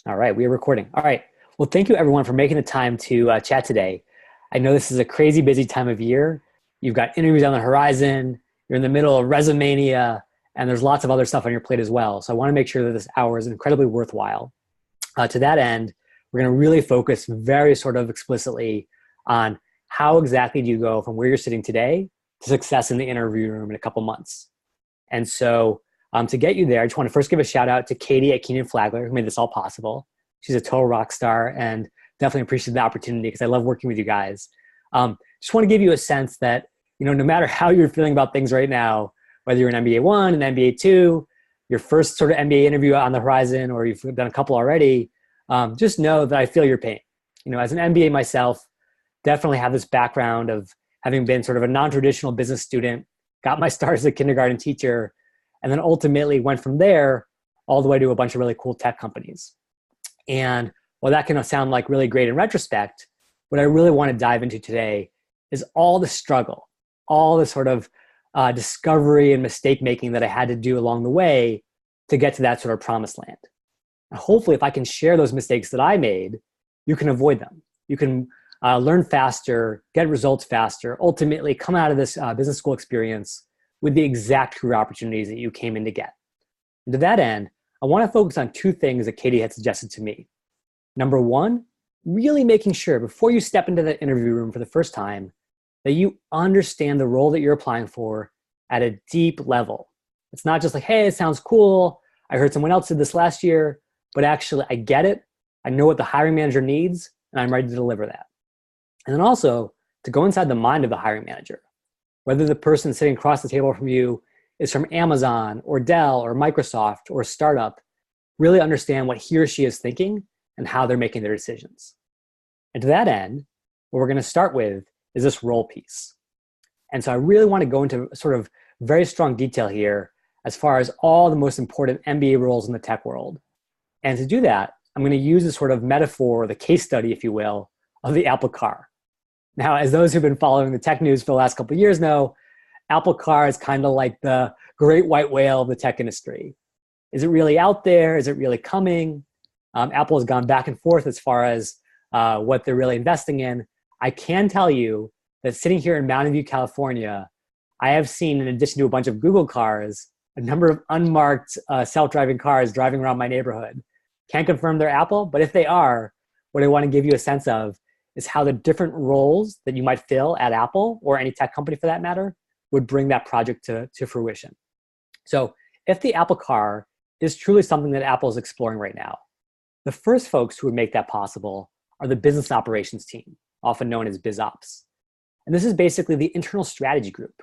All right, we are recording. All right. Well, thank you everyone for making the time to chat today. I know this is a crazy busy time of year. You've got interviews on the horizon, you're in the middle of Resumania, and there's lots of other stuff on your plate as well. So I want to make sure that this hour is incredibly worthwhile. To that end, we're going to really focus very sort of explicitly on how exactly do you go from where you're sitting today to success in the interview room in a couple months. And so to get you there, I just want to first give a shout out to Katie at Keenan Flagler, who made this all possible. She's a total rock star and definitely appreciate the opportunity because I love working with you guys. Just want to give you a sense that, no matter how you're feeling about things right now, whether you're an MBA 1, an MBA 2, your first sort of MBA interview on the horizon, or you've done a couple already, just know that I feel your pain. As an MBA myself, definitely have this background of having been sort of a non-traditional business student, got my start as a kindergarten teacher, and then ultimately went from there all the way to a bunch of really cool tech companies. And while that can sound like really great in retrospect, what I really want to dive into today is all the struggle, all the sort of discovery and mistake making that I had to do along the way to get to that sort of promised land. And hopefully, if I can share those mistakes that I made, you can avoid them. You can learn faster, get results faster, ultimately come out of this business school experience with the exact career opportunities that you came in to get. And to that end, I want to focus on two things that Katie had suggested to me. Number one, really making sure before you step into the interview room for the first time that you understand the role that you're applying for at a deep level. It's not just like, hey, it sounds cool. I heard someone else did this last year, but actually I get it. I know what the hiring manager needs, and I'm ready to deliver that. And then also to go inside the mind of the hiring manager, whether the person sitting across the table from you is from Amazon or Dell or Microsoft or a startup, really understand what he or she is thinking and how they're making their decisions. And to that end, what we're going to start with is this role piece. And so I really want to go into sort of very strong detail here as far as all the most important MBA roles in the tech world. And to do that, I'm going to use this sort of metaphor, the case study, if you will, of the Apple car. Now, as those who've been following the tech news for the last couple of years know, Apple car is kind of like the great white whale of the tech industry. Is it really out there? Is it really coming? Apple has gone back and forth as far as what they're really investing in. I can tell you that sitting here in Mountain View, California, I have seen, in addition to a bunch of Google cars, a number of unmarked self-driving cars driving around my neighborhood. Can't confirm they're Apple, but if they are, what I want to give you a sense of is how the different roles that you might fill at Apple, or any tech company for that matter, would bring that project to fruition. So if the Apple car is truly something that Apple is exploring right now, the first folks who would make that possible are the business operations team, often known as BizOps. And this is basically the internal strategy group.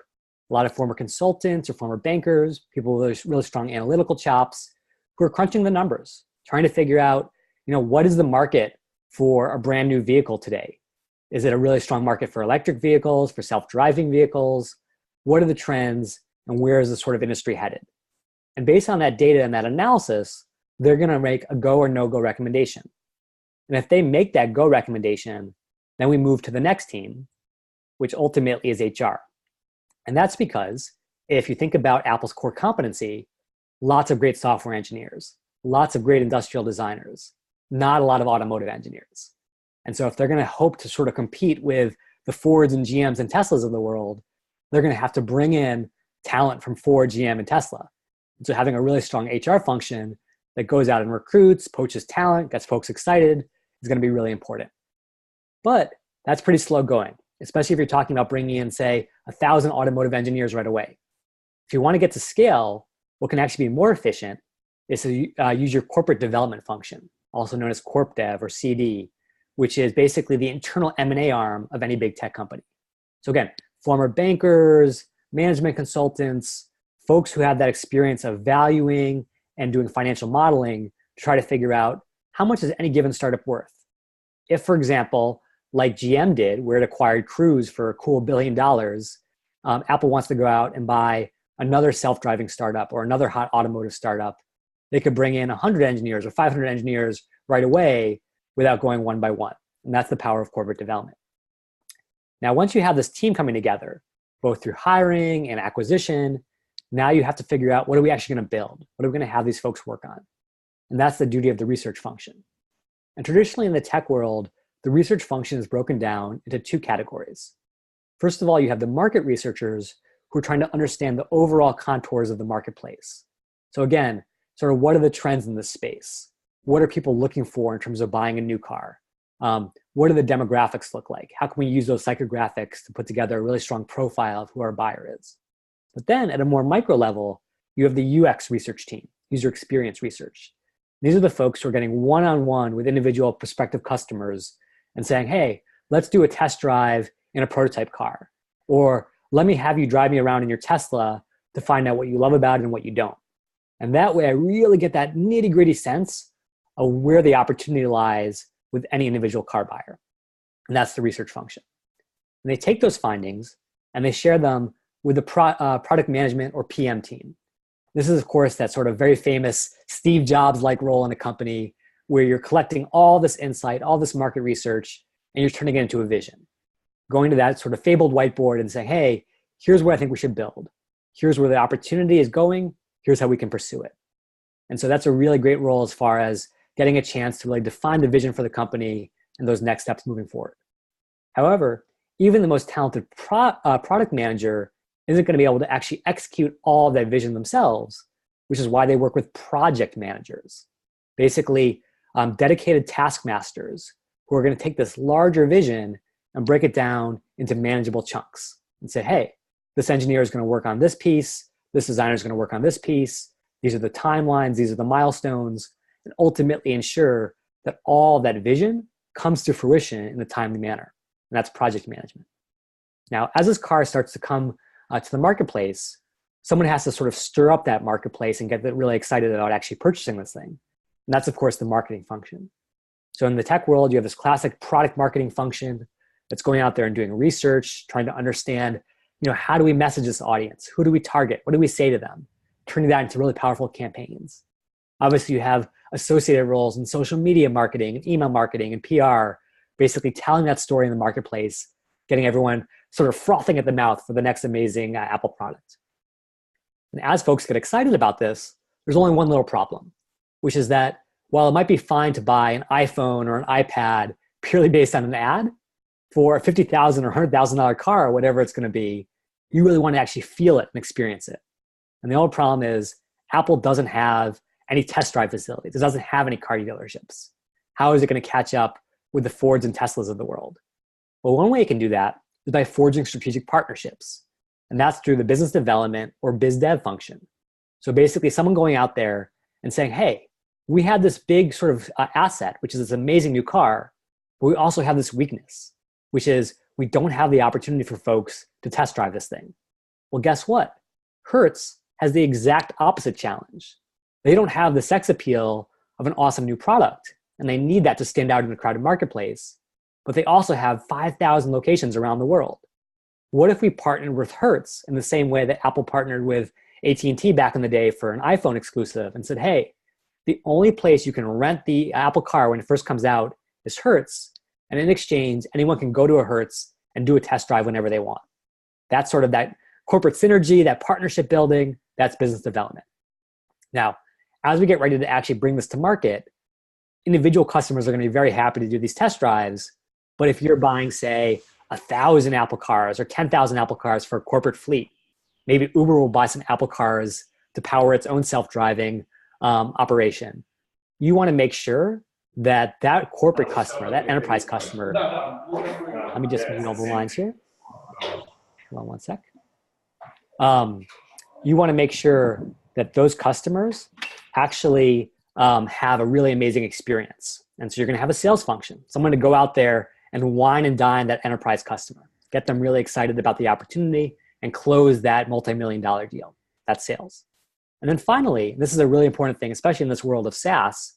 A lot of former consultants or former bankers, people with really strong analytical chops, who are crunching the numbers, trying to figure out, what is the market for a brand new vehicle today? Is it a really strong market for electric vehicles, for self-driving vehicles? What are the trends, and where is the sort of industry headed? And based on that data and that analysis, they're going to make a go or no-go recommendation. And if they make that go recommendation, then we move to the next team, which ultimately is HR. And that's because if you think about Apple's core competency, lots of great software engineers, lots of great industrial designers, not a lot of automotive engineers. And so if they're going to hope to sort of compete with the Fords and GMs and Teslas of the world, they're going to have to bring in talent from Ford, GM, and Tesla. And so having a really strong HR function that goes out and recruits, poaches talent, gets folks excited is going to be really important. But that's pretty slow going, especially if you're talking about bringing in, say, 1,000 automotive engineers right away. If you want to get to scale, what can actually be more efficient is to use your corporate development function, also known as Corp Dev or CD, which is basically the internal M&A arm of any big tech company. So again, former bankers, management consultants, folks who have that experience of valuing and doing financial modeling to try to figure out how much is any given startup worth. If, for example, like GM did, where it acquired Cruise for a cool $1 billion, Apple wants to go out and buy another self-driving startup or another hot automotive startup, they could bring in 100 engineers or 500 engineers right away without going one by one. And that's the power of corporate development. Now, once you have this team coming together, both through hiring and acquisition, now you have to figure out, what are we actually going to build? What are we going to have these folks work on? And that's the duty of the research function. And traditionally in the tech world, the research function is broken down into two categories. First of all, you have the market researchers who are trying to understand the overall contours of the marketplace. So again, sort of what are the trends in this space? What are people looking for in terms of buying a new car? What do the demographics look like? How can we use those psychographics to put together a really strong profile of who our buyer is? But then at a more micro level, you have the UX research team, user experience research. These are the folks who are getting one-on-one with individual prospective customers and saying, hey, let's do a test drive in a prototype car. Or let me have you drive me around in your Tesla to find out what you love about it and what you don't. And that way I really get that nitty-gritty sense of where the opportunity lies with any individual car buyer. And that's the research function. And they take those findings and they share them with the product management or PM team. This is, of course, that sort of very famous Steve Jobs-like role in a company where you're collecting all this insight, all this market research, and you're turning it into a vision. Going to that sort of fabled whiteboard and saying, hey, here's what I think we should build. Here's where the opportunity is going. Here's how we can pursue it. And so that's a really great role as far as getting a chance to really define the vision for the company and those next steps moving forward. However, even the most talented product manager isn't going to be able to actually execute all of that vision themselves, which is why they work with project managers, basically dedicated task masters who are going to take this larger vision and break it down into manageable chunks and say, hey, this engineer is going to work on this piece, this designer is going to work on this piece, these are the timelines, these are the milestones, and ultimately ensure that all of that vision comes to fruition in a timely manner. And that's project management. Now, as this car starts to come to the marketplace, someone has to sort of stir up that marketplace and get really excited about actually purchasing this thing. And that's, of course, the marketing function. So in the tech world, you have this classic product marketing function that's going out there and doing research, trying to understand, how do we message this audience? Who do we target? What do we say to them? Turning that into really powerful campaigns. Obviously, you have associated roles in social media marketing and email marketing and PR, basically telling that story in the marketplace, getting everyone sort of frothing at the mouth for the next amazing Apple product. And as folks get excited about this, there's only one little problem, which is that while it might be fine to buy an iPhone or an iPad purely based on an ad, for a $50,000 or $100,000 car or whatever it's going to be, you really want to actually feel it and experience it. And the only problem is Apple doesn't have any test drive facilities. It doesn't have any car dealerships. How is it going to catch up with the Fords and Teslas of the world? Well, one way it can do that is by forging strategic partnerships. And that's through the business development or biz dev function. So basically someone going out there and saying, hey, we have this big sort of asset, which is this amazing new car, but we also have this weakness, which is we don't have the opportunity for folks to test drive this thing. Well, guess what? Hertz has the exact opposite challenge. They don't have the sex appeal of an awesome new product, and they need that to stand out in a crowded marketplace, but they also have 5,000 locations around the world. What if we partnered with Hertz in the same way that Apple partnered with AT&T back in the day for an iPhone exclusive and said, hey, the only place you can rent the Apple car when it first comes out is Hertz, and in exchange, anyone can go to a Hertz and do a test drive whenever they want. That's sort of that corporate synergy, that partnership building, that's business development. Now, as we get ready to actually bring this to market, individual customers are going to be very happy to do these test drives. But if you're buying, say, 1,000 Apple cars or 10,000 Apple cars for a corporate fleet, maybe Uber will buy some Apple cars to power its own self-driving operation. You want to make sure that that corporate customer, that enterprise customer, let me just mute all the lines here. Hold on one sec. You want to make sure that those customers actually have a really amazing experience. And so you're going to have a sales function, someone to go out there and wine and dine that enterprise customer, get them really excited about the opportunity and close that multi-million-dollar deal. That's sales. And then finally, this is a really important thing, especially in this world of SaaS,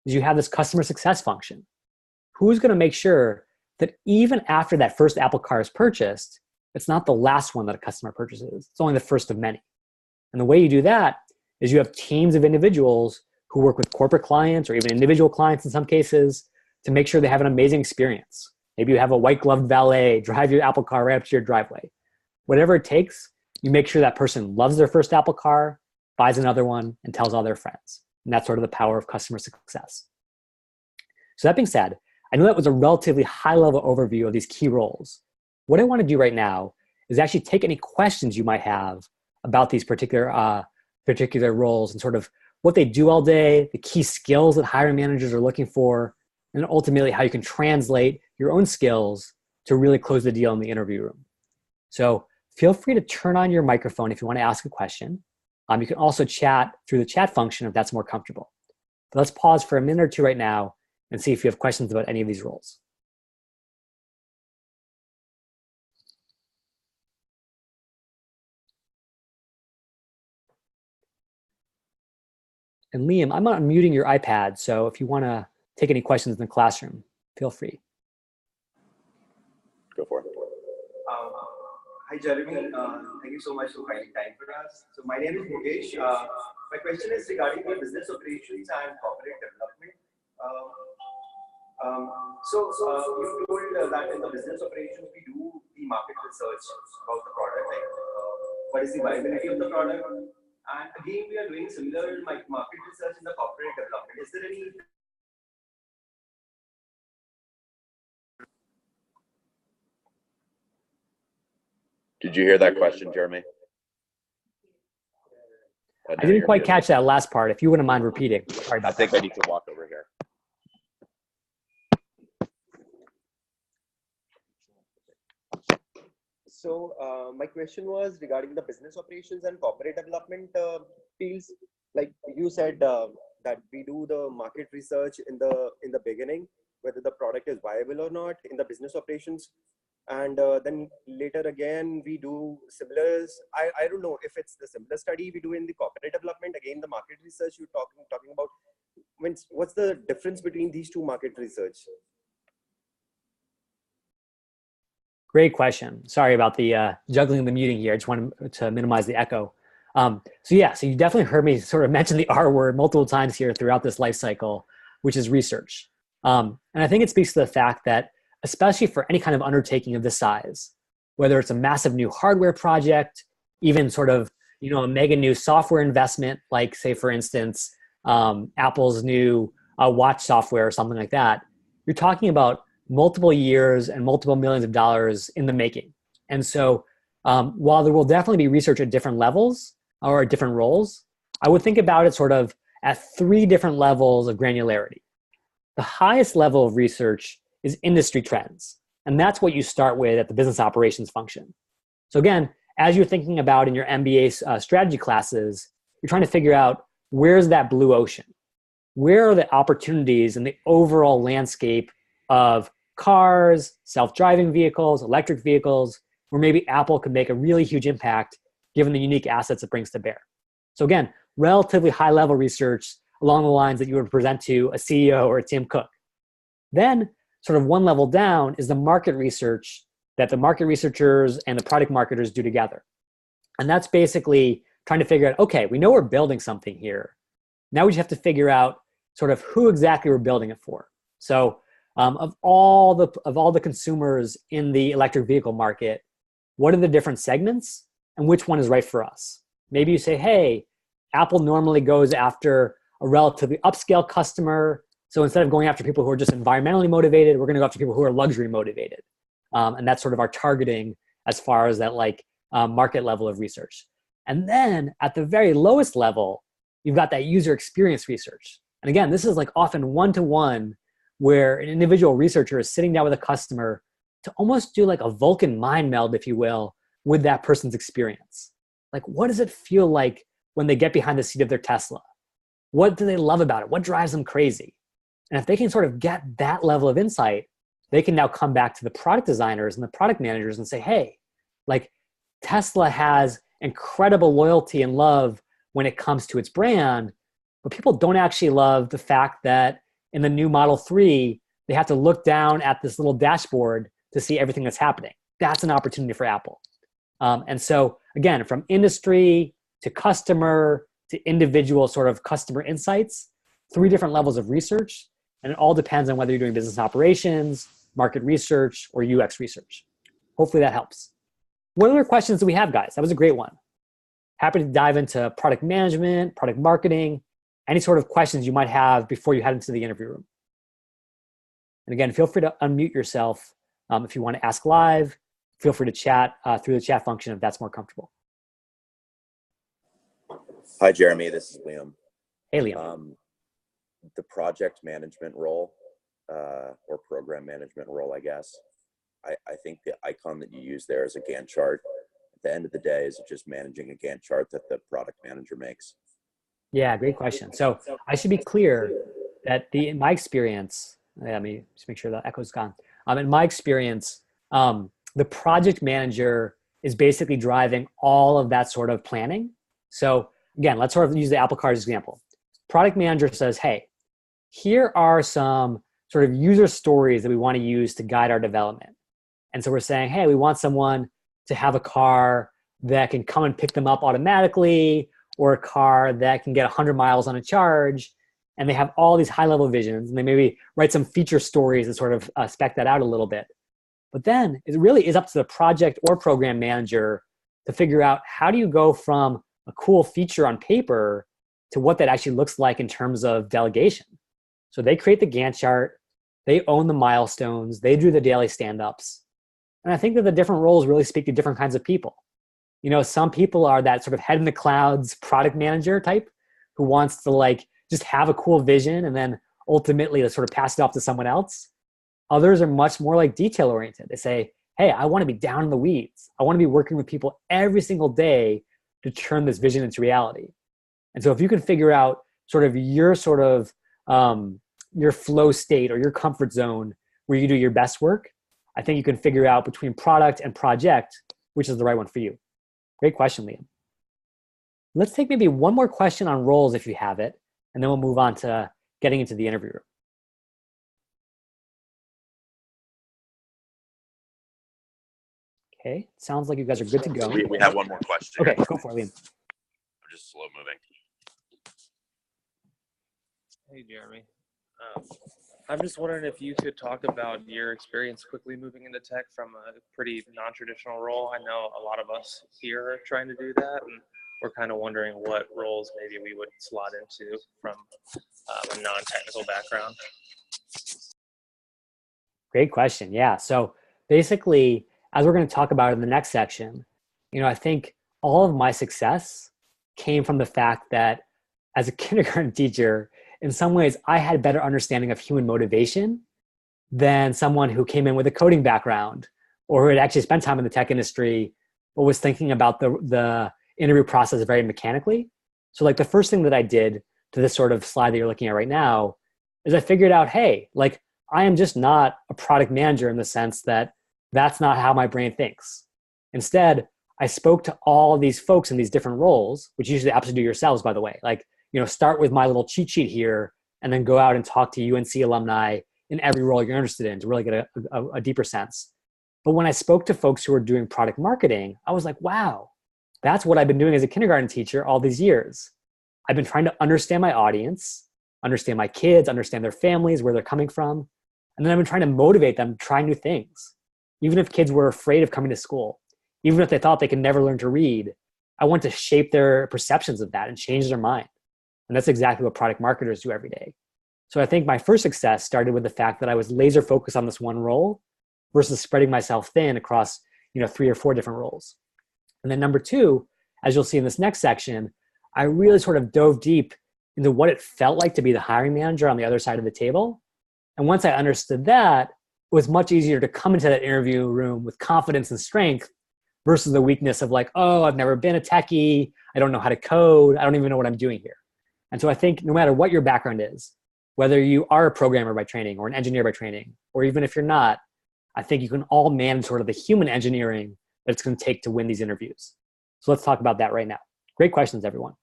is you have this customer success function. Who's going to make sure that even after that first Apple car is purchased, it's not the last one that a customer purchases. It's only the first of many. And the way you do that is you have teams of individuals who work with corporate clients or even individual clients in some cases to make sure they have an amazing experience. Maybe you have a white gloved valet drive your Apple car right up to your driveway. Whatever it takes, you make sure that person loves their first Apple car, buys another one, and tells all their friends. And that's sort of the power of customer success. So that being said, I know that was a relatively high-level overview of these key roles. What I want to do right now is actually take any questions you might have about these particular roles and sort of what they do all day, the key skills that hiring managers are looking for, and ultimately how you can translate your own skills to really close the deal in the interview room. So feel free to turn on your microphone if you want to ask a question. You can also chat through the chat function if that's more comfortable. But let's pause for a minute or two right now and see if you have questions about any of these roles. And Liam, I'm unmuting your iPad, so if you want to take any questions in the classroom, feel free. Go for it. Hi, Jeremy. Thank you so much for finding time for us. So my name is Mukesh. My question is regarding the business operations and corporate development. You told that in the business operations, we do the market research about the product, like what is the viability of the product. And again, we are doing similar market research in the corporate development. Is there any? Did you hear that question, Jeremy? I didn't quite catch that last part. If you wouldn't mind repeating. Sorry about that. I think I need to walk over here. So my question was regarding the business operations and corporate development fields. Like you said that we do the market research in the beginning, whether the product is viable or not in the business operations. And then later again, we do similar. I don't know if it's the similar study we do in the corporate development. Again, the market research you're talking about. What's the difference between these two market research? Great question. Sorry about the juggling the muting here. I just wanted to minimize the echo. So you definitely heard me sort of mention the R word multiple times here throughout this life cycle, which is research. And I think it speaks to the fact that, especially for any kind of undertaking of this size, whether it's a massive new hardware project, even sort of a mega new software investment, like say for instance, Apple's new watch software or something like that, you're talking about multiple years and multiple millions of dollars in the making. And so while there will definitely be research at different levels or at different roles, I would think about it sort of at 3 different levels of granularity. The highest level of research is industry trends. And that's what you start with at the business operations function. So again, as you're thinking about in your MBA strategy classes, you're trying to figure out where's that blue ocean? Where are the opportunities in the overall landscape of cars, self-driving vehicles, electric vehicles, where maybe Apple could make a really huge impact given the unique assets it brings to bear. So again, relatively high-level research along the lines that you would present to a CEO or a Tim Cook. Then, sort of one level down is the market research that the market researchers and the product marketers do together. And that's basically trying to figure out, okay, we know we're building something here. Now we just have to figure out sort of who exactly we're building it for. So of all the consumers in the electric vehicle market, what are the different segments and which one is right for us? Maybe you say, hey, Apple normally goes after a relatively upscale customer. So instead of going after people who are just environmentally motivated, we're going to go after people who are luxury motivated. And that's sort of our targeting as far as that market level of research. And then at the very lowest level, you've got that user experience research. And again, this is often one-to-one where an individual researcher is sitting down with a customer to almost do a Vulcan mind meld, if you will, with that person's experience. What does it feel like when they get behind the seat of their Tesla? What do they love about it? What drives them crazy? And if they can sort of get that level of insight, they can now come back to the product designers and the product managers and say, hey, Tesla has incredible loyalty and love when it comes to its brand, but people don't actually love the fact that in the new Model 3, they have to look down at this little dashboard to see everything that's happening. That's an opportunity for Apple. And so again, from industry to customer to individual sort of customer insights, 3 different levels of research, and it all depends on whether you're doing business operations, market research, or UX research. Hopefully that helps. What other questions do we have, guys? That was a great one. Happy to dive into product management, product marketing, any sort of questions you might have before you head into the interview room. And again, feel free to unmute yourself if you want to ask live. Feel free to chat through the chat function if that's more comfortable. Hi, Jeremy. This is Liam. Hey, Liam. The project management role or program management role, I guess. I think the icon that you use there is a Gantt chart. At the end of the day, is it just managing a Gantt chart that the product manager makes? Yeah, great question. So I should be clear that in my experience, let me just make sure the echo's gone. In my experience, the project manager is basically driving all of that sort of planning. So again, let's sort of use the Apple Card example. Product manager says, hey, here are some sort of user stories that we want to use to guide our development. And so we're saying, hey, we want someone to have a car that can come and pick them up automatically, or a car that can get 100 miles on a charge. And they have all these high-level visions, and they maybe write some feature stories and sort of spec that out a little bit. But then it really is up to the project or program manager to figure out how do you go from a cool feature on paper to what that actually looks like in terms of delegation. So they create the Gantt chart, they own the milestones, they do the daily stand-ups. And I think that the different roles really speak to different kinds of people. You know, some people are that sort of head in the clouds product manager type who wants to like just have a cool vision and then ultimately to sort of pass it off to someone else. Others are much more like detail oriented. They say, hey, I want to be down in the weeds. I want to be working with people every single day to turn this vision into reality. And so if you can figure out sort of your your flow state or your comfort zone where you do your best work, I think you can figure out between product and project, which is the right one for you. Great question, Liam. Let's take maybe one more question on roles if you have it, and then we'll move on to getting into the interview room. Okay, sounds like you guys are good to go. We have one more question. Okay, go for it, Liam. I'm just slow moving. Hey, Jeremy. I'm just wondering if you could talk about your experience quickly moving into tech from a pretty non-traditional role. I know a lot of us here are trying to do that, and we're kind of wondering what roles maybe we would slot into from a non-technical background. Great question. Yeah. So basically, as we're going to talk about in the next section, you know, I think all of my success came from the fact that as a kindergarten teacher, in some ways, I had a better understanding of human motivation than someone who came in with a coding background or who had actually spent time in the tech industry but was thinking about the interview process very mechanically. So like the first thing that I did to this sort of slide that you're looking at right now is I figured out, hey, like I am just not a product manager in the sense that that's not how my brain thinks. Instead, I spoke to all these folks in these different roles, which you should absolutely do yourselves, by the way. Like, you know, start with my little cheat sheet here and then go out and talk to UNC alumni in every role you're interested in to really get a deeper sense. But when I spoke to folks who were doing product marketing, I was like, wow, that's what I've been doing as a kindergarten teacher all these years. I've been trying to understand my audience, understand my kids, understand their families, where they're coming from. And then I've been trying to motivate them to try new things. Even if kids were afraid of coming to school, even if they thought they could never learn to read, I want to shape their perceptions of that and change their mind. And that's exactly what product marketers do every day. So I think my first success started with the fact that I was laser focused on this one role versus spreading myself thin across, you know, 3 or 4 different roles. And then number 2, as you'll see in this next section, I really sort of dove deep into what it felt like to be the hiring manager on the other side of the table. And once I understood that, it was much easier to come into that interview room with confidence and strength versus the weakness of like, oh, I've never been a techie. I don't know how to code. I don't even know what I'm doing here. And so I think no matter what your background is, whether you are a programmer by training or an engineer by training, or even if you're not, I think you can all manage sort of the human engineering that it's going to take to win these interviews. So let's talk about that right now. Great questions, everyone.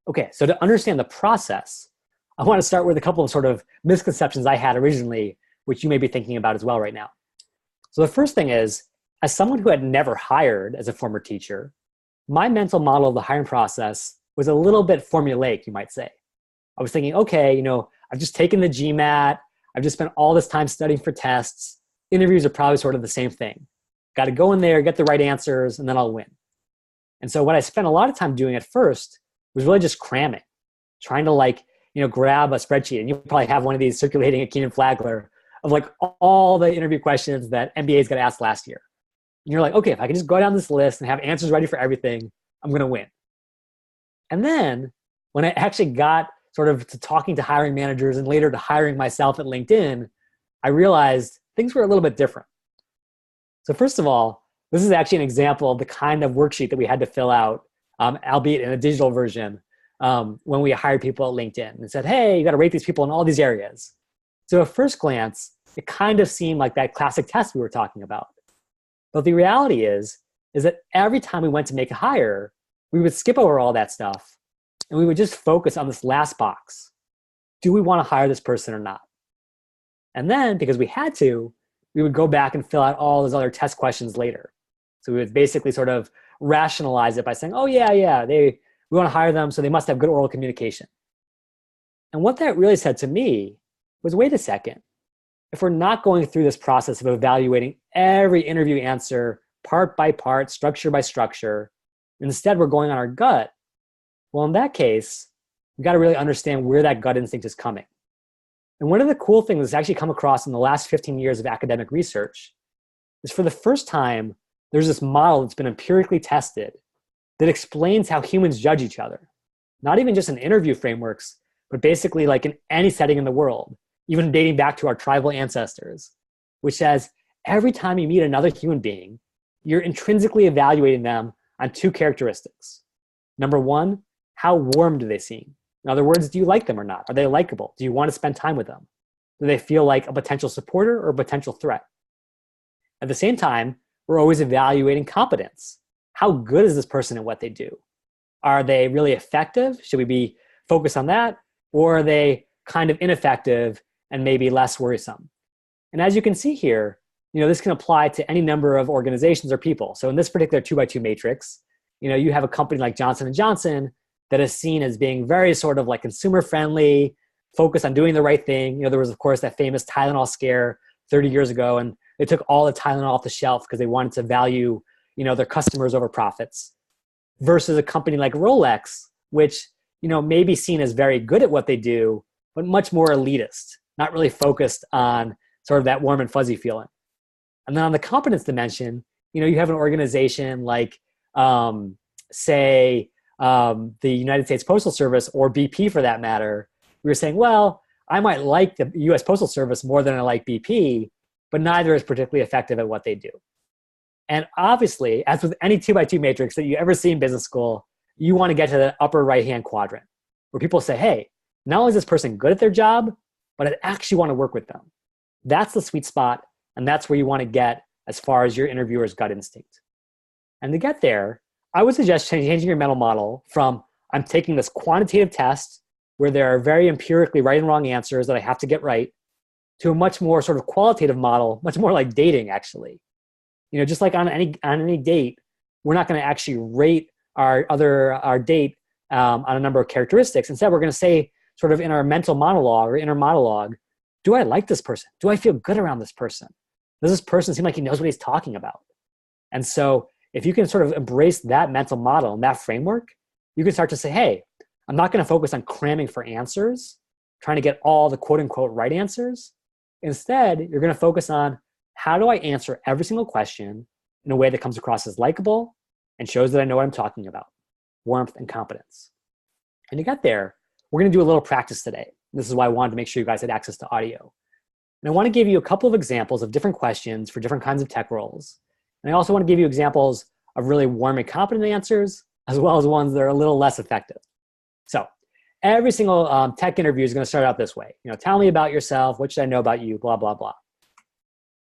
Okay, so to understand the process, I want to start with a couple of sort of misconceptions I had originally, which you may be thinking about as well right now. So the first thing is, as someone who had never hired as a former teacher, my mental model of the hiring process was a little bit formulaic, you might say. I was thinking, okay, you know, I've just taken the GMAT. I've just spent all this time studying for tests. Interviews are probably sort of the same thing. Got to go in there, get the right answers, and then I'll win. And so what I spent a lot of time doing at first was really just cramming, trying to like, grab a spreadsheet, and you probably have one of these circulating at Keenan Flagler of like all the interview questions that MBAs got asked last year. And you're like, okay, if I can just go down this list and have answers ready for everything, I'm going to win. And then when I actually got sort of to talking to hiring managers and later to hiring myself at LinkedIn, I realized things were a little bit different. So first of all, this is actually an example of the kind of worksheet that we had to fill out, albeit in a digital version, when we hired people at LinkedIn and said, hey, you got to rate these people in all these areas. So at first glance, it kind of seemed like that classic test we were talking about. But the reality is that every time we went to make a hire, we would skip over all that stuff and we would just focus on this last box. Do we want to hire this person or not? And then, because we had to, we would go back and fill out all those other test questions later. So we would basically sort of rationalize it by saying, oh yeah, we want to hire them, so they must have good oral communication. And what that really said to me was, wait a second. If we're not going through this process of evaluating every interview answer part by part, structure by structure, and instead we're going on our gut, well, in that case, we've got to really understand where that gut instinct is coming. And one of the cool things that's actually come across in the last 15 years of academic research is, for the first time, there's this model that's been empirically tested that explains how humans judge each other. Not even just in interview frameworks, but basically like in any setting in the world, even dating back to our tribal ancestors, which says every time you meet another human being, you're intrinsically evaluating them on two characteristics. Number one, how warm do they seem? In other words, do you like them or not? Are they likable? Do you want to spend time with them? Do they feel like a potential supporter or a potential threat? At the same time, we're always evaluating competence. How good is this person at what they do? Are they really effective? Should we be focused on that? Or are they kind of ineffective and maybe less worrisome? And as you can see here, this can apply to any number of organizations or people. So in this particular 2x2 matrix, you have a company like Johnson & Johnson that is seen as being very sort of like consumer friendly, focused on doing the right thing. There was, of course, that famous Tylenol scare 30 years ago, and they took all the Tylenol off the shelf because they wanted to value, their customers over profits. Versus a company like Rolex, which, may be seen as very good at what they do, but much more elitist, not really focused on sort of that warm and fuzzy feeling. And then on the competence dimension, you have an organization like, say, the United States Postal Service, or BP for that matter. We were saying, well, I might like the US Postal Service more than I like BP, but neither is particularly effective at what they do. And obviously, as with any 2x2 matrix that you ever see in business school, you want to get to the upper right-hand quadrant where people say, hey, not only is this person good at their job, but I actually want to work with them. That's the sweet spot, and that's where you want to get as far as your interviewer's gut instinct. And to get there, I would suggest changing your mental model from, I'm taking this quantitative test where there are very empirically right and wrong answers that I have to get right, to a much more sort of qualitative model, much more like dating, actually. Just like on any date, we're not going to actually rate our date on a number of characteristics. Instead, we're going to say, sort of in our mental monologue or inner monologue, do I like this person? Do I feel good around this person? Does this person seem like he knows what he's talking about? And so if you can sort of embrace that mental model and that framework, you can start to say, hey, I'm not going to focus on cramming for answers, trying to get all the quote unquote right answers. Instead, you're going to focus on, how do I answer every single question in a way that comes across as likable and shows that I know what I'm talking about? Warmth and competence. And to get there, we're going to do a little practice today. This is why I wanted to make sure you guys had access to audio. And I want to give you a couple of examples of different questions for different kinds of tech roles. And I also want to give you examples of really warm and competent answers, as well as ones that are a little less effective. So every single tech interview is going to start out this way. Tell me about yourself. What should I know about you? Blah, blah, blah.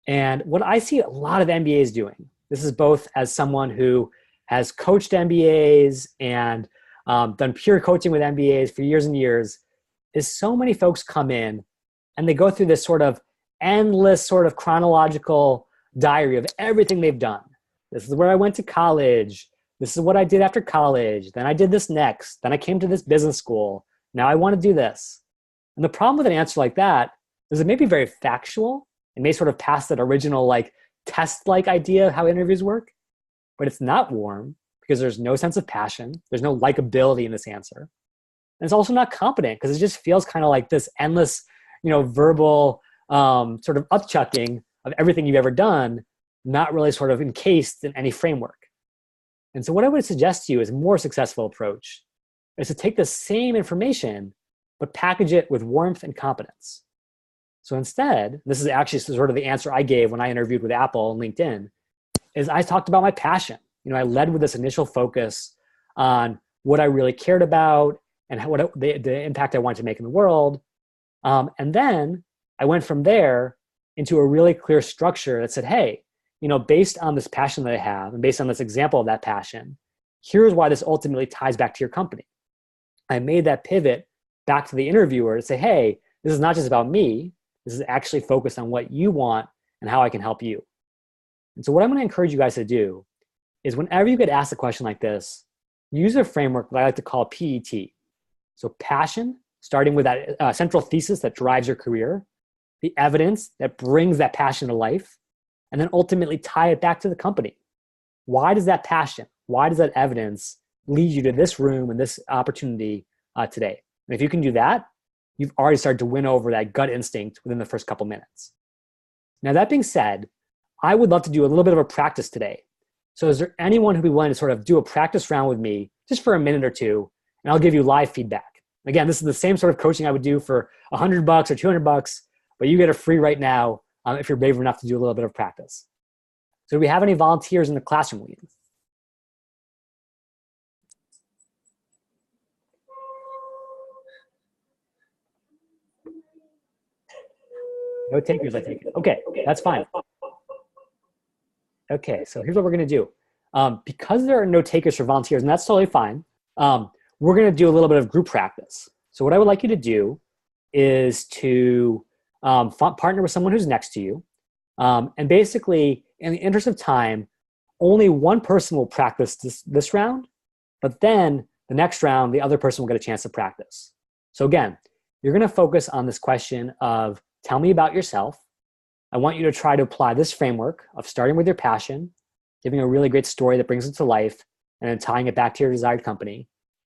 And what I see a lot of MBAs doing, this is both as someone who has coached MBAs and done peer coaching with MBAs for years and years, is so many folks come in and they go through this sort of endless sort of chronological diary of everything they've done. This is where I went to college. This is what I did after college. Then I did this next. Then I came to this business school. Now I want to do this. And the problem with an answer like that is it may be very factual. It may sort of pass that original like test-like idea of how interviews work, but it's not warm because there's no sense of passion. There's no likability in this answer. And it's also not competent because it just feels kind of like this endless, verbal sort of upchucking of everything you've ever done, not really sort of encased in any framework. And so what I would suggest to you is a more successful approach is to take the same information, but package it with warmth and competence. So instead, this is actually sort of the answer I gave when I interviewed with Apple and LinkedIn, is I talked about my passion. I led with this initial focus on what I really cared about and the impact I wanted to make in the world. And then I went from there into a really clear structure that said, hey, based on this passion that I have and based on this example of that passion, here's why this ultimately ties back to your company. I made that pivot back to the interviewer to say, hey, this is not just about me. This is actually focused on what you want and how I can help you. And so what I'm going to encourage you guys to do is whenever you get asked a question like this, use a framework that I like to call PET. So passion, starting with that central thesis that drives your career, the evidence that brings that passion to life, and then ultimately tie it back to the company. Why does that passion, why does that evidence lead you to this room and this opportunity today? And if you can do that, you've already started to win over that gut instinct within the first couple minutes. Now, that being said, I would love to do a little bit of a practice today. So is there anyone who'd be willing to sort of do a practice round with me just for a minute or two, and I'll give you live feedback. Again, this is the same sort of coaching I would do for $100 or $200, but you get it free right now if you're brave enough to do a little bit of practice. So do we have any volunteers in the classroom, William? No takers, I take it. Okay, that's fine. Okay, so here's what we're going to do. Because there are no takers for volunteers, and that's totally fine, we're going to do a little bit of group practice. So what I would like you to do is to partner with someone who's next to you. And basically, in the interest of time, only one person will practice this round, but then the next round, the other person will get a chance to practice. So again, you're going to focus on this question of tell me about yourself. I want you to try to apply this framework of starting with your passion, giving a really great story that brings it to life, and then tying it back to your desired company.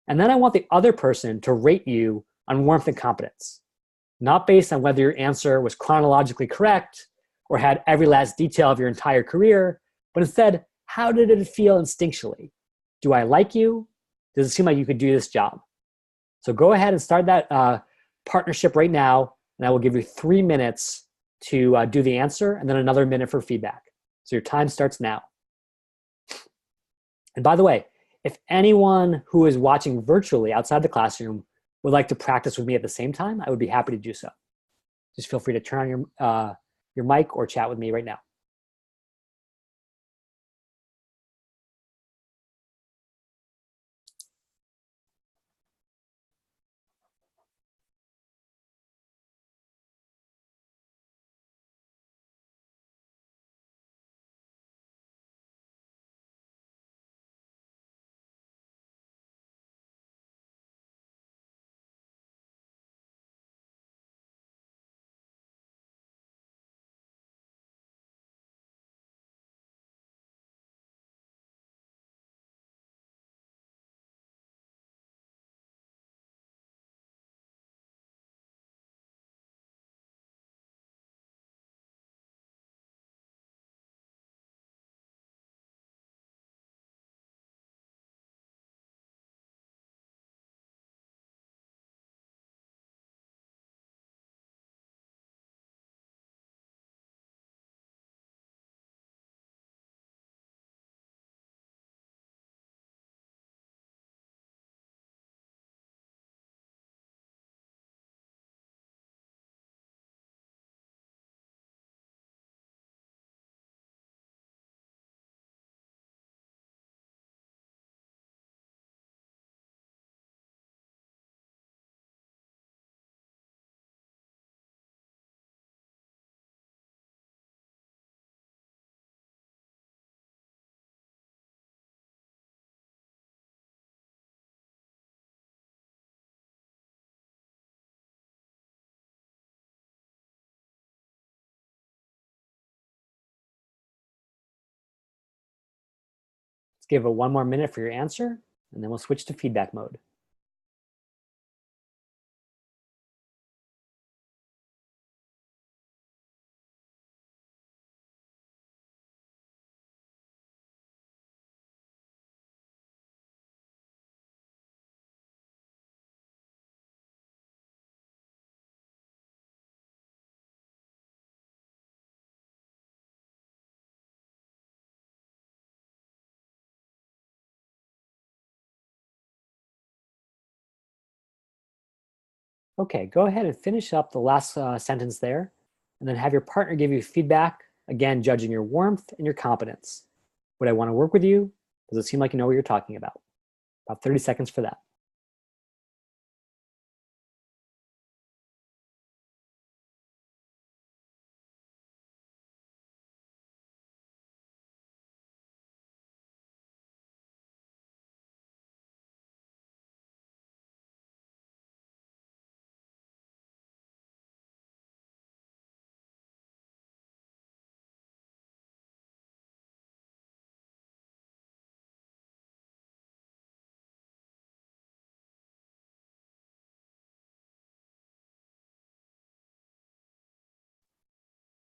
And then I want the other person to rate you on warmth and competence, not based on whether your answer was chronologically correct or had every last detail of your entire career, but instead, how did it feel instinctually? Do I like you? Does it seem like you could do this job? So go ahead and start that partnership right now, and I will give you 3 minutes to do the answer and then another minute for feedback. So your time starts now. And by the way, if anyone who is watching virtually outside the classroom would like to practice with me at the same time, I would be happy to do so. Just feel free to turn on your mic or chat with me right now. Let's give it 1 more minute for your answer, and then we'll switch to feedback mode. Okay, go ahead and finish up the last sentence there, and then have your partner give you feedback, again, judging your warmth and your competence. Would I want to work with you? Does it seem like you know what you're talking about? About 30 seconds for that.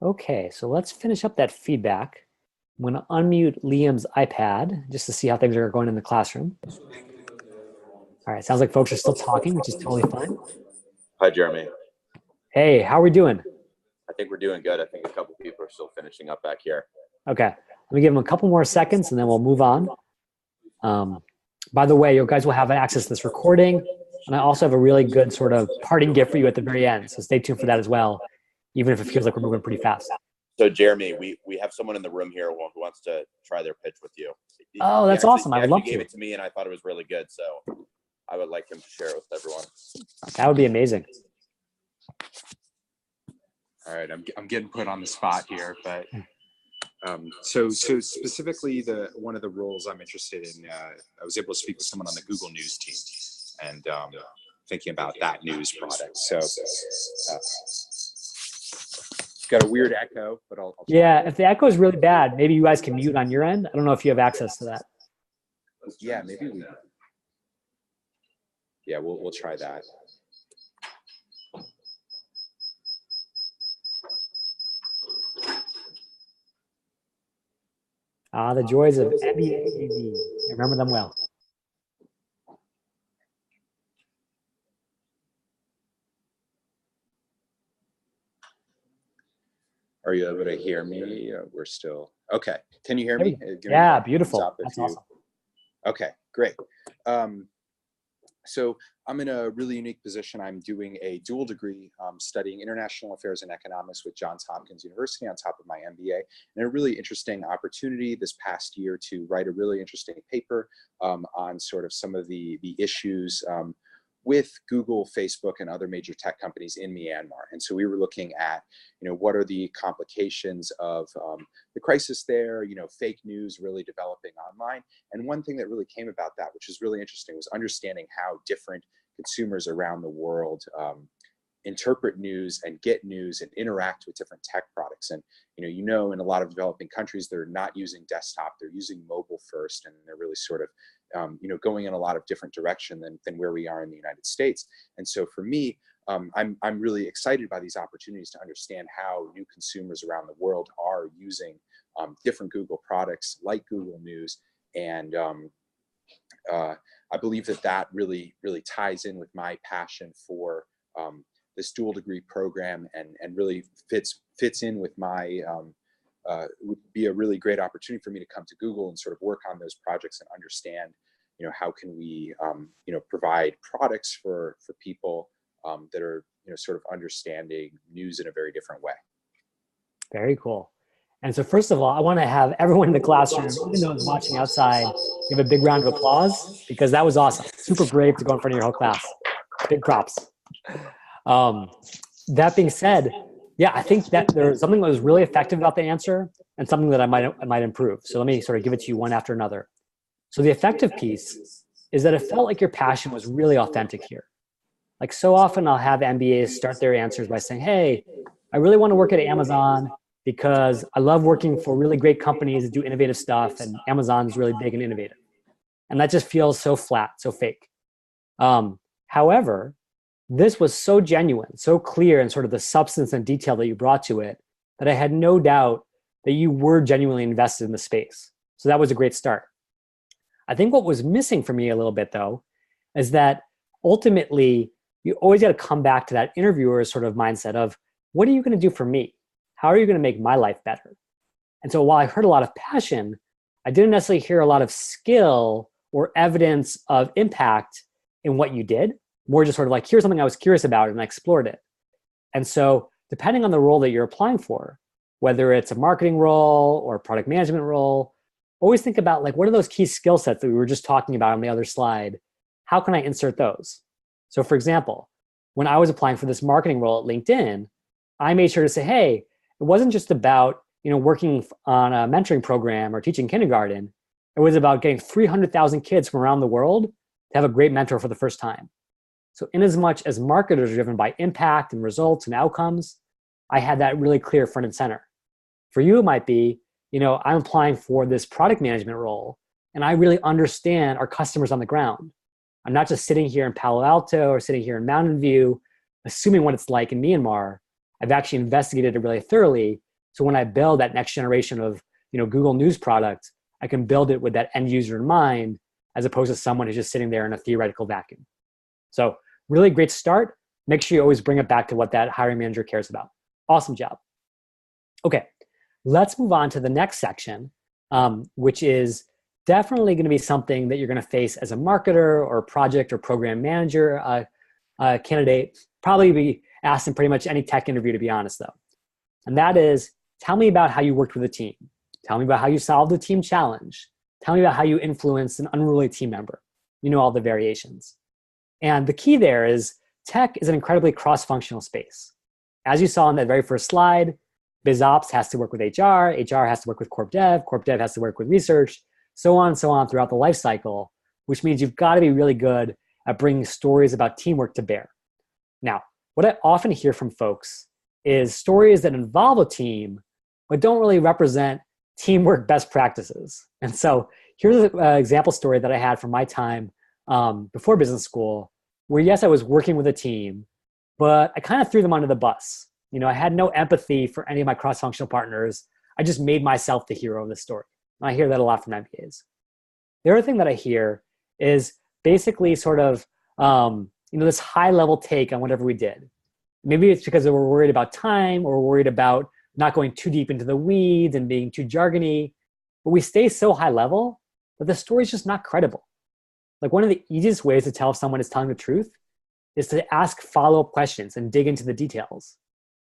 Okay, so let's finish up that feedback. I'm going to unmute Liam's iPad just to see how things are going in the classroom. All right, sounds like folks are still talking, which is totally fine. Hi, Jeremy. Hey, how are we doing? I think we're doing good. I think a couple people are still finishing up back here. Okay, let me give them a couple more seconds and then we'll move on. By the way, you guys will have access to this recording, and I also have a really good sort of parting gift for you at the very end, so stay tuned for that as well, even if it feels like we're moving pretty fast. So, Jeremy, we have someone in the room here who wants to try their pitch with you. Oh, that's awesome. I would love to. He gave it to me, and I thought it was really good, so I would like him to share it with everyone. That would be amazing. All right, I'm getting put on the spot here, but so specifically one of the roles I'm interested in, I was able to speak with someone on the Google News team, and thinking about that news product. So got a weird echo, but I'll yeah, if the echo is really bad, maybe you guys can mute on your end. I don't know if you have access to that. Yeah, maybe we. Yeah, we'll try that. The joys of MBA AV. I remember them well. Are you able to hear me? We're still okay. Can you hear me? Yeah, beautiful. That's awesome. Okay, great. So I'm in a really unique position. I'm doing a dual degree studying international affairs and economics with Johns Hopkins University on top of my MBA. And a really interesting opportunity this past year to write a really interesting paper on sort of some of the issues with Google, Facebook, and other major tech companies in Myanmar. And so we were looking at, what are the complications of the crisis there, fake news really developing online. And one thing that really came about that, which is really interesting, was understanding how different consumers around the world interpret news and get news and interact with different tech products. And in a lot of developing countries, they're not using desktop, they're using mobile first, and they're really sort of going in a lot of different direction than where we are in the United States. And so for me, I'm really excited by these opportunities to understand how new consumers around the world are using different Google products like Google News. And I believe that really ties in with my passion for this dual degree program, and really fits in with my would be a really great opportunity for me to come to Google and sort of work on those projects and understand, how can we, provide products for people that are, sort of understanding news in a very different way. Very cool. And so first of all, I want to have everyone in the classroom, even those watching outside, give a big round of applause, because that was awesome. Super brave to go in front of your whole class. Big props. That being said, yeah, I think that there's something that was really effective about the answer and something that I might improve. So let me sort of give it to you one after another. So the effective piece is that it felt like your passion was really authentic here. Like so often I'll have MBAs start their answers by saying, hey, I really want to work at Amazon because I love working for really great companies that do innovative stuff, and Amazon's really big and innovative. And that just feels so flat, so fake. However, this was so genuine, so clear in sort of the substance and detail that you brought to it, that I had no doubt that you were genuinely invested in the space. So that was a great start. I think what was missing for me a little bit, though, is that ultimately, you always got to come back to that interviewer's sort of mindset of, what are you going to do for me? How are you going to make my life better? And so while I heard a lot of passion, I didn't necessarily hear a lot of skill or evidence of impact in what you did. more just sort of like, here's something I was curious about and I explored it. And so depending on the role that you're applying for, whether it's a marketing role or a product management role, always think about like, what are those key skill sets that we were just talking about on the other slide? How can I insert those? So for example, when I was applying for this marketing role at LinkedIn, I made sure to say, hey, it wasn't just about working on a mentoring program or teaching kindergarten. It was about getting 300,000 kids from around the world to have a great mentor for the first time. So in as much as marketers are driven by impact and results and outcomes, I had that really clear front and center. For you, it might be, I'm applying for this product management role, and I really understand our customers on the ground. I'm not just sitting here in Palo Alto or sitting here in Mountain View, assuming what it's like in Myanmar. I've actually investigated it really thoroughly. So when I build that next generation of Google News product, I can build it with that end user in mind, as opposed to someone who's just sitting there in a theoretical vacuum. So really great start. Make sure you always bring it back to what that hiring manager cares about. Awesome job. Okay, let's move on to the next section, which is definitely going to be something that you're going to face as a marketer or project or program manager candidate. Probably be asked in pretty much any tech interview, to be honest, though. And that is, tell me about how you worked with a team. Tell me about how you solved a team challenge. Tell me about how you influenced an unruly team member. All the variations. And the key there is tech is an incredibly cross-functional space. As you saw on that very first slide, BizOps has to work with HR has to work with Corp Dev has to work with research, so on throughout the life cycle, which means you've got to be really good at bringing stories about teamwork to bear. Now, what I often hear from folks is stories that involve a team, but don't really represent teamwork best practices. And so here's an example story that I had from my time before business school, where yes, I was working with a team, but I kind of threw them under the bus. I had no empathy for any of my cross-functional partners. I just made myself the hero of the story. And I hear that a lot from MBAs. The other thing that I hear is basically sort of, this high-level take on whatever we did. Maybe it's because we're worried about time or we're worried about not going too deep into the weeds and being too jargony, but we stay so high level that the story's just not credible. Like one of the easiest ways to tell if someone is telling the truth is to ask follow-up questions and dig into the details.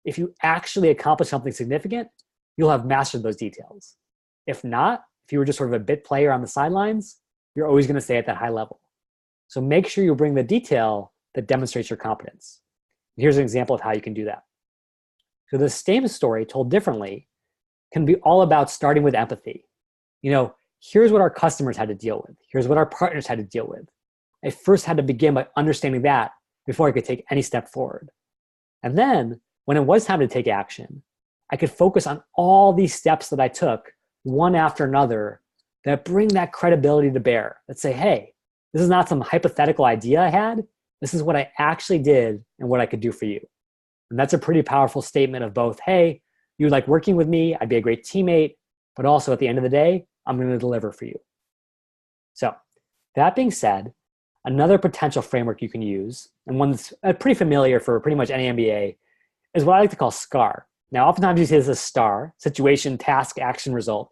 If you actually accomplish something significant, you'll have mastered those details. If not, if you were just sort of a bit player on the sidelines, you're always going to stay at that high level. So make sure you bring the detail that demonstrates your competence. Here's an example of how you can do that. So the same story told differently can be all about starting with empathy. Here's what our customers had to deal with. Here's what our partners had to deal with. I first had to begin by understanding that before I could take any step forward. And then when it was time to take action, I could focus on all these steps that I took one after another that bring that credibility to bear, that say, hey, this is not some hypothetical idea I had. This is what I actually did and what I could do for you. And that's a pretty powerful statement of both, hey, you like working with me, I'd be a great teammate, but also at the end of the day, I'm going to deliver for you. So that being said, another potential framework you can use, and one that's pretty familiar for pretty much any MBA, is what I like to call SCAR. Now, oftentimes you see this as STAR, situation, task, action, result.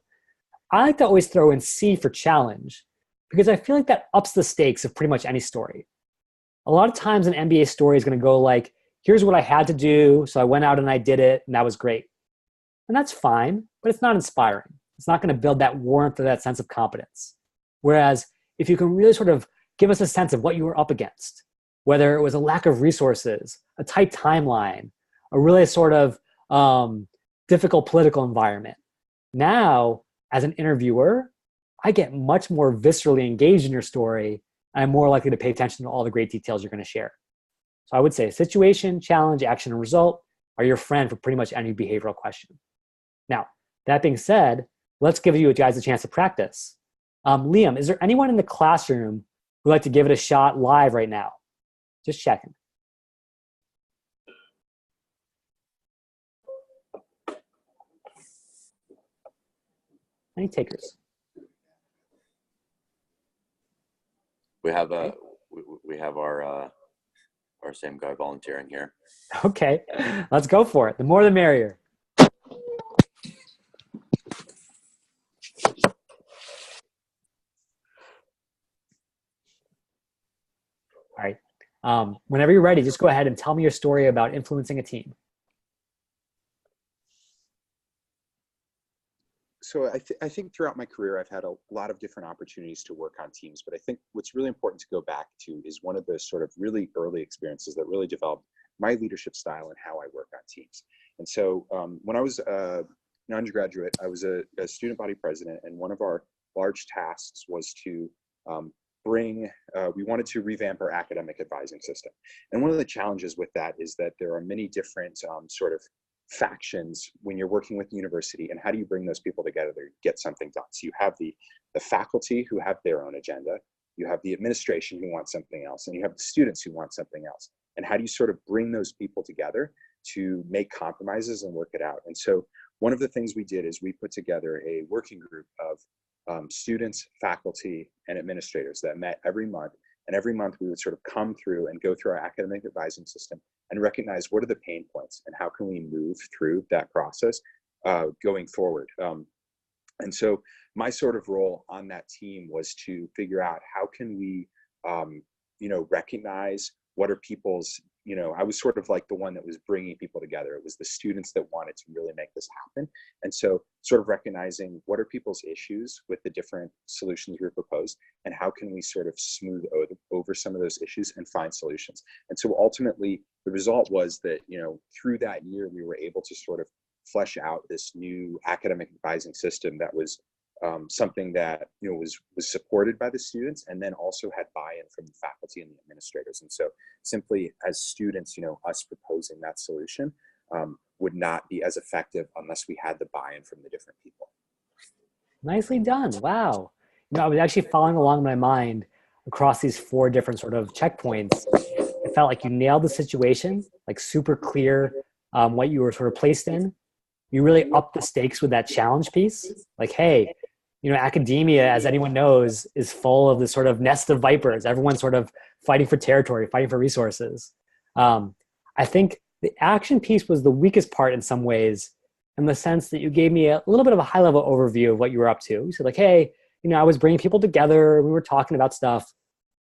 I like to always throw in C for challenge, because I feel like that ups the stakes of pretty much any story. A lot of times an MBA story is going to go like, here's what I had to do, so I went out and I did it, and that was great. And that's fine, but it's not inspiring. It's not going to build that warmth or that sense of competence. Whereas if you can really sort of give us a sense of what you were up against, whether it was a lack of resources, a tight timeline, a really sort of difficult political environment. Now, as an interviewer, I get much more viscerally engaged in your story, and I'm more likely to pay attention to all the great details you're going to share. So I would say situation, challenge, action, and result are your friend for pretty much any behavioral question. Now, that being said, let's give you guys a chance to practice. Liam, is there anyone in the classroom who'd like to give it a shot live right now? Just checking. Any takers? We have our same guy volunteering here. Okay, let's go for it. The more the merrier. All right. Whenever you're ready, just go ahead and tell me your story about influencing a team. So I think throughout my career, I've had a lot of different opportunities to work on teams, but I think what's really important to go back to is one of those sort of really early experiences that really developed my leadership style and how I work on teams. And so when I was an undergraduate, I was a student body president, and one of our large tasks was to we wanted to revamp our academic advising system. And one of the challenges with that is that there are many different sort of factions when you're working with the university, and how do you bring those people together to get something done? So you have the faculty who have their own agenda, you have the administration who wants something else, and you have the students who want something else. And how do you sort of bring those people together to make compromises and work it out? And so one of the things we did is we put together a working group of students, faculty, and administrators that met every month. And every month we would sort of come through and go through our academic advising system and recognize what are the pain points and how can we move through that process going forward. And so my sort of role on that team was to figure out how can we, recognize what are people's, I was sort of like the one that was bringing people together. It was the students that wanted to really make this happen. And so sort of recognizing what are people's issues with the different solutions we proposed, and how can we sort of smooth over some of those issues and find solutions. And so ultimately the result was that, through that year, we were able to sort of flesh out this new academic advising system that was something that was supported by the students, and then also had buy-in from the faculty and the administrators. And so simply as students, us proposing that solution would not be as effective unless we had the buy-in from the different people. Nicely done. Wow. I was actually following along in my mind across these 4 different sort of checkpoints. It felt like you nailed the situation, like super clear what you were sort of placed in. You really upped the stakes with that challenge piece. Like, hey, academia, as anyone knows, is full of this sort of nest of vipers. Everyone's sort of fighting for territory, fighting for resources. I think the action piece was the weakest part in some ways, in the sense that you gave me a little bit of a high-level overview of what you were up to. You said like, hey, I was bringing people together, we were talking about stuff,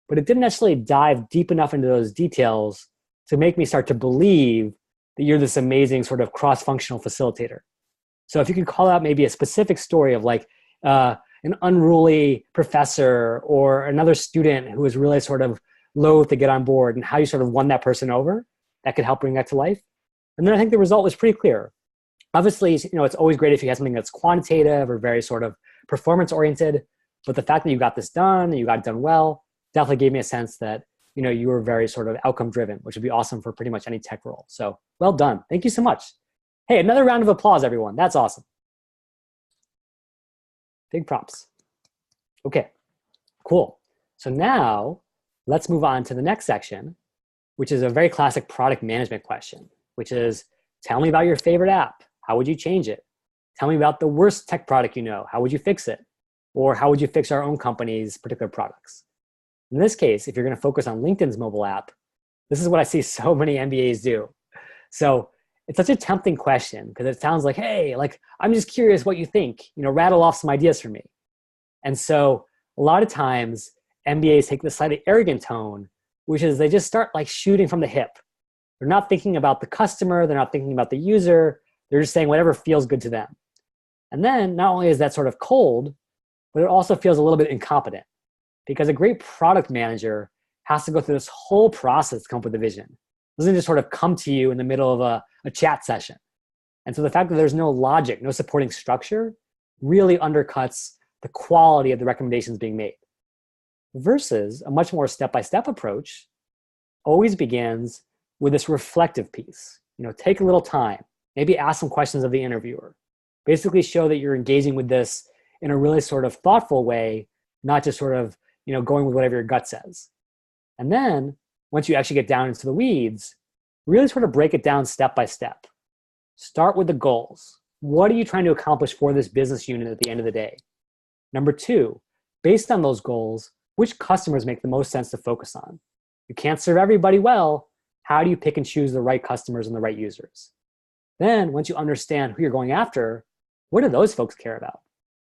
but it didn't necessarily dive deep enough into those details to make me start to believe that you're this amazing sort of cross-functional facilitator. So if you could call out maybe a specific story of like an unruly professor or another student who was really sort of loath to get on board, and how you sort of won that person over, that could help bring that to life. And then I think the result was pretty clear. Obviously, it's always great if you have something that's quantitative or very sort of performance oriented, but the fact that you got this done and you got it done well definitely gave me a sense that you were very sort of outcome driven, which would be awesome for pretty much any tech role. So well done. Thank you so much. Hey, another round of applause, everyone. That's awesome. Big props. Okay, cool. So now let's move on to the next section, which is a very classic product management question, which is, tell me about your favorite app. How would you change it? Tell me about the worst tech product How would you fix it? Or how would you fix our own company's particular products? In this case, if you're going to focus on LinkedIn's mobile app, this is what I see so many MBAs do. So it's such a tempting question because it sounds like, hey, like, I'm just curious what you think, rattle off some ideas for me. And so a lot of times MBAs take this slightly arrogant tone, which is they just start like shooting from the hip. They're not thinking about the customer. They're not thinking about the user. They're just saying whatever feels good to them. And then not only is that sort of cold, but it also feels a little bit incompetent, because a great product manager has to go through this whole process to come up with a vision. It doesn't just sort of come to you in the middle of a chat session. And so the fact that there's no logic, no supporting structure, really undercuts the quality of the recommendations being made. Versus a much more step-by-step approach always begins with this reflective piece. Take a little time, maybe ask some questions of the interviewer. Basically show that you're engaging with this in a really sort of thoughtful way, not just sort of, going with whatever your gut says. And then once you actually get down into the weeds, really sort of break it down step by step. Start with the goals. What are you trying to accomplish for this business unit at the end of the day? Number 2, based on those goals, which customers make the most sense to focus on? You can't serve everybody well. How do you pick and choose the right customers and the right users? Then once you understand who you're going after, what do those folks care about?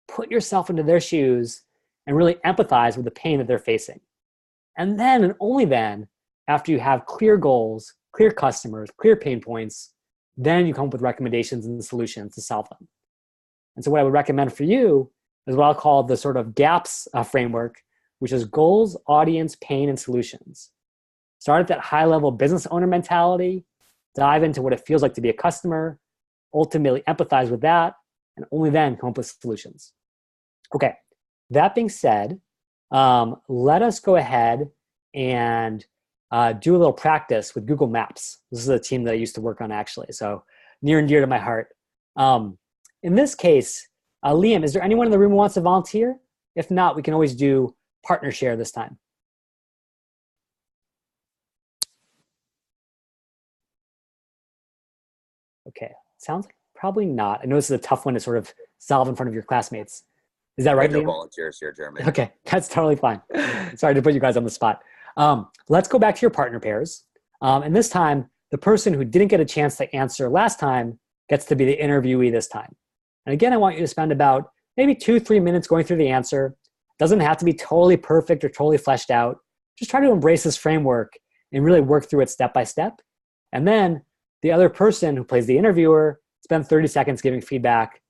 Put yourself into their shoes and really empathize with the pain that they're facing. And then, and only then, after you have clear goals, clear customers, clear pain points, then you come up with recommendations and solutions to solve them. And so what I would recommend for you is what I'll call the sort of GAPS framework, which is goals, audience, pain, and solutions. Start at that high-level business owner mentality, dive into what it feels like to be a customer, ultimately empathize with that, and only then come up with solutions. Okay, that being said, let us go ahead and do a little practice with Google Maps. This is a team that I used to work on actually, so near and dear to my heart. In this case, Liam, is there anyone in the room who wants to volunteer? If not, we can always do partner share this time. Okay, sounds like probably not. I know this is a tough one to sort of solve in front of your classmates. Is that right, No Liam? volunteers here, Jeremy. Okay, that's totally fine. Sorry to put you guys on the spot. Let's go back to your partner pairs. And this time, the person who didn't get a chance to answer last time gets to be the interviewee this time. And again, I want you to spend about maybe 2-3 minutes going through the answer. Doesn't have to be totally perfect or totally fleshed out. Just try to embrace this framework and really work through it step by step. And then the other person who plays the interviewer, spend 30 seconds giving feedback.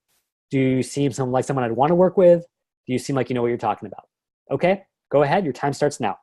Do you seem like someone I'd want to work with? Do you seem like you know what you're talking about? Okay, go ahead. Your time starts now.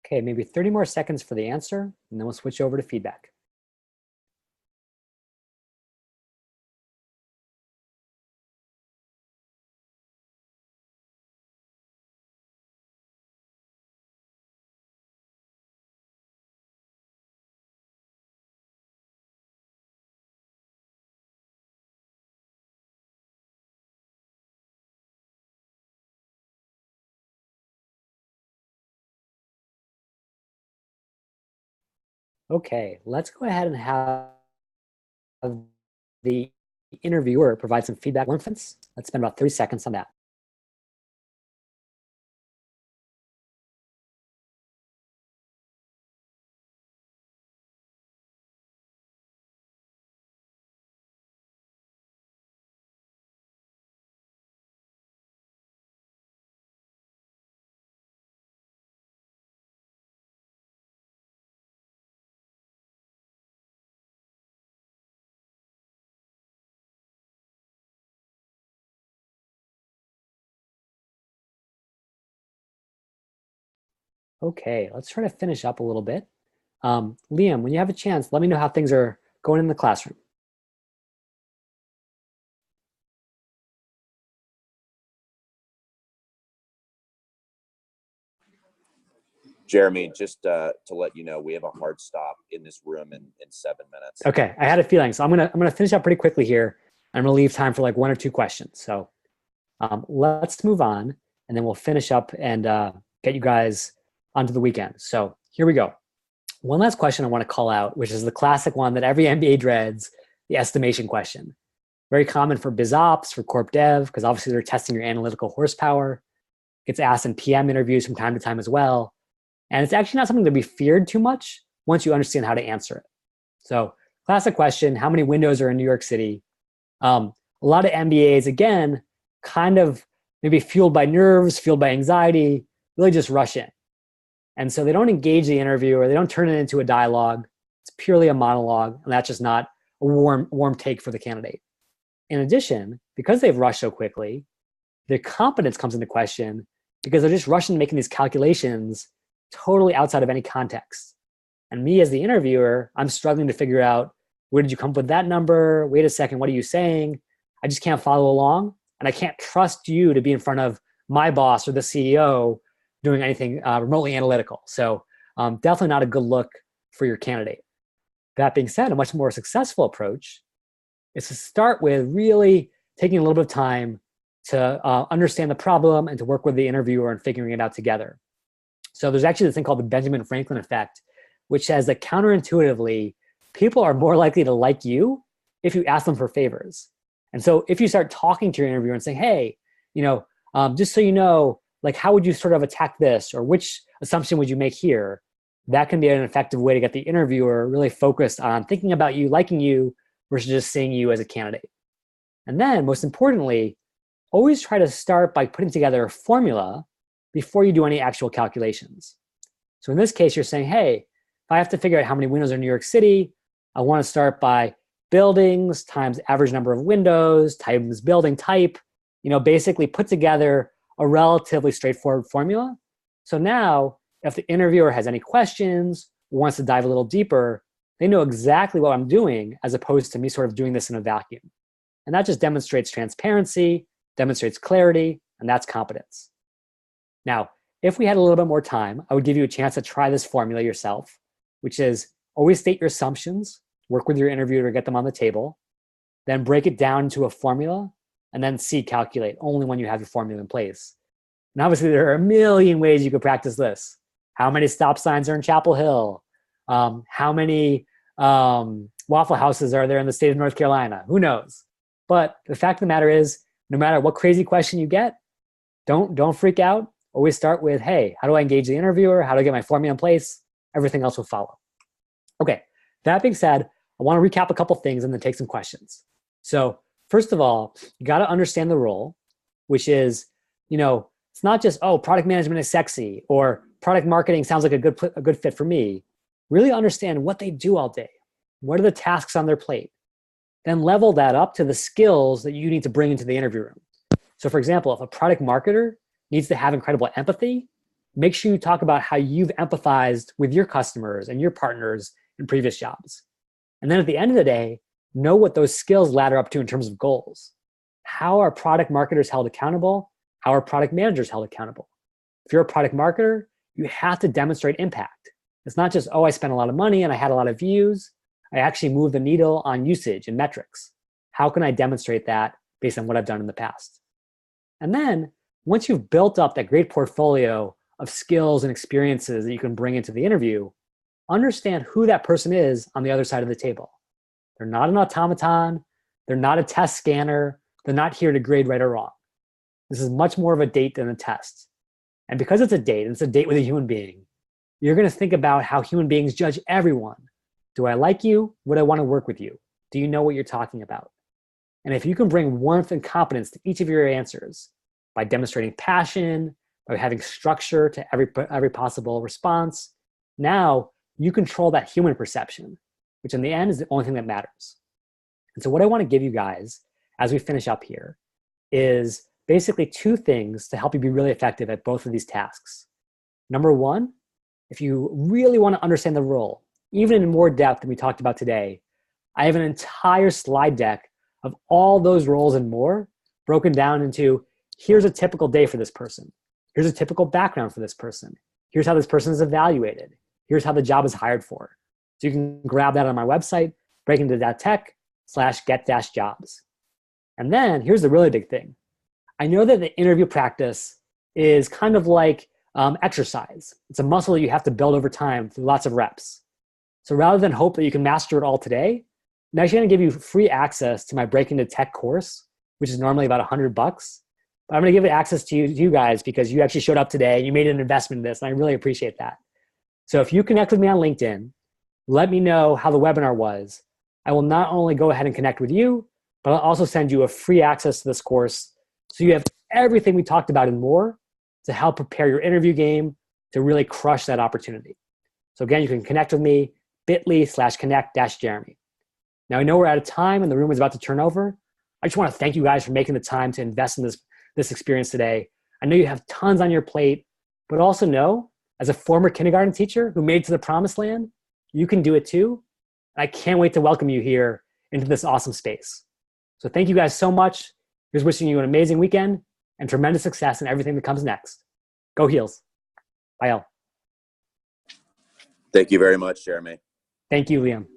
Okay, maybe 30 more seconds for the answer, and then we'll switch over to feedback. Okay, let's go ahead and have the interviewer provide some feedback. Let's spend about 30 seconds on that. Okay, let's try to finish up a little bit. Liam, when you have a chance, let me know how things are going in the classroom. Jeremy, just to let you know, we have a hard stop in this room in 7 minutes. Okay, I had a feeling. So I'm gonna finish up pretty quickly here. I'm gonna leave time for like 1 or 2 questions. So let's move on, and then we'll finish up and get you guys onto the weekend. So here we go. One last question I want to call out, which is the classic one that every MBA dreads, the estimation question. Very common for biz ops, for corp dev, because obviously they're testing your analytical horsepower. Gets asked in PM interviews from time to time as well. And it's actually not something to be feared too much once you understand how to answer it. So Classic question, how many windows are in New York City? A lot of MBAs, again, kind of maybe fueled by nerves, fueled by anxiety, really just rush in. And so they don't engage the interviewer, they don't turn it into a dialogue. It's purely a monologue, and that's just not a warm take for the candidate. In addition, because they've rushed so quickly, their competence comes into question because they're just rushing making these calculations totally outside of any context. And me as the interviewer, I'm struggling to figure out, where did you come up with that number? Wait a second, what are you saying? I just can't follow along. And I can't trust you to be in front of my boss or the CEO doing anything remotely analytical. So definitely not a good look for your candidate. That being said, a much more successful approach is to start with really taking a little bit of time to understand the problem and to work with the interviewer and figuring it out together. So there's actually this thing called the Benjamin Franklin effect, which says that counterintuitively, people are more likely to like you if you ask them for favors. And so if you start talking to your interviewer and saying, hey, just so you know, like, how would you sort of attack this? Or which assumption would you make here? That can be an effective way to get the interviewer really focused on thinking about you, liking you, versus just seeing you as a candidate. And then, most importantly, always try to start by putting together a formula before you do any actual calculations. So in this case, you're saying, hey, if I have to figure out how many windows are in New York City, I want to start by buildings times average number of windows times building type, basically put together a relatively straightforward formula. So now, if the interviewer has any questions, or wants to dive a little deeper, they know exactly what I'm doing as opposed to me sort of doing this in a vacuum. And that just demonstrates transparency, demonstrates clarity, and that's competence. Now, if we had a little bit more time, I would give you a chance to try this formula yourself, which is always state your assumptions, work with your interviewer to get them on the table, then break it down into a formula, and then calculate only when you have your formula in place. And obviously, there are a million ways you could practice this. How many stop signs are in Chapel Hill? How many Waffle Houses are there in the state of North Carolina? Who knows? But the fact of the matter is, no matter what crazy question you get, don't freak out. Always start with, hey, how do I engage the interviewer? How do I get my formula in place? Everything else will follow. Okay, that being said, I want to recap a couple things and then take some questions. So first of all, you got to understand the role, which is, it's not just, oh, product management is sexy or product marketing sounds like a good fit for me. Really understand what they do all day. What are the tasks on their plate? Then level that up to the skills that you need to bring into the interview room. So for example, if a product marketer needs to have incredible empathy, make sure you talk about how you've empathized with your customers and your partners in previous jobs. And then at the end of the day, know what those skills ladder up to in terms of goals. How are product marketers held accountable? How are product managers held accountable? If you're a product marketer, you have to demonstrate impact. It's not just, oh, I spent a lot of money and I had a lot of views. I actually moved the needle on usage and metrics. How can I demonstrate that based on what I've done in the past? And then once you've built up that great portfolio of skills and experiences that you can bring into the interview, understand who that person is on the other side of the table. They're not an automaton. They're not a test scanner. They're not here to grade right or wrong. This is much more of a date than a test. And because it's a date, and it's a date with a human being, you're going to think about how human beings judge everyone. Do I like you? Would I want to work with you? Do you know what you're talking about? And if you can bring warmth and competence to each of your answers by demonstrating passion, by having structure to every possible response, now you control that human perception, which in the end is the only thing that matters. And so what I want to give you guys as we finish up here is basically two things to help you be really effective at both of these tasks. Number one, if you really want to understand the role, even in more depth than we talked about today, I have an entire slide deck of all those roles and more broken down into, here's a typical day for this person. Here's a typical background for this person. Here's how this person is evaluated. Here's how the job is hired for. So you can grab that on my website, break into that tech/get-jobs. And then here's the really big thing. I know that the interview practice is kind of like exercise. It's a muscle that you have to build over time through lots of reps. So rather than hope that you can master it all today, I'm actually going to give you free access to my Break Into Tech course, which is normally about $100. But I'm going to give it access to you guys because you actually showed up today and you made an investment in this, and I really appreciate that. So if you connect with me on LinkedIn, let me know how the webinar was. I will not only go ahead and connect with you, but I'll also send you a free access to this course so you have everything we talked about and more to help prepare your interview game to really crush that opportunity. So again, you can connect with me, bit.ly/connect-Jeremy. Now I know we're out of time and the room is about to turn over. I just want to thank you guys for making the time to invest in this experience today. I know you have tons on your plate, but also know, as a former kindergarten teacher who made it to the promised land, you can do it too. And I can't wait to welcome you here into this awesome space. So thank you guys so much. Here's wishing you an amazing weekend and tremendous success in everything that comes next. Go Heels. Bye, all. Thank you very much, Jeremy. Thank you, Liam.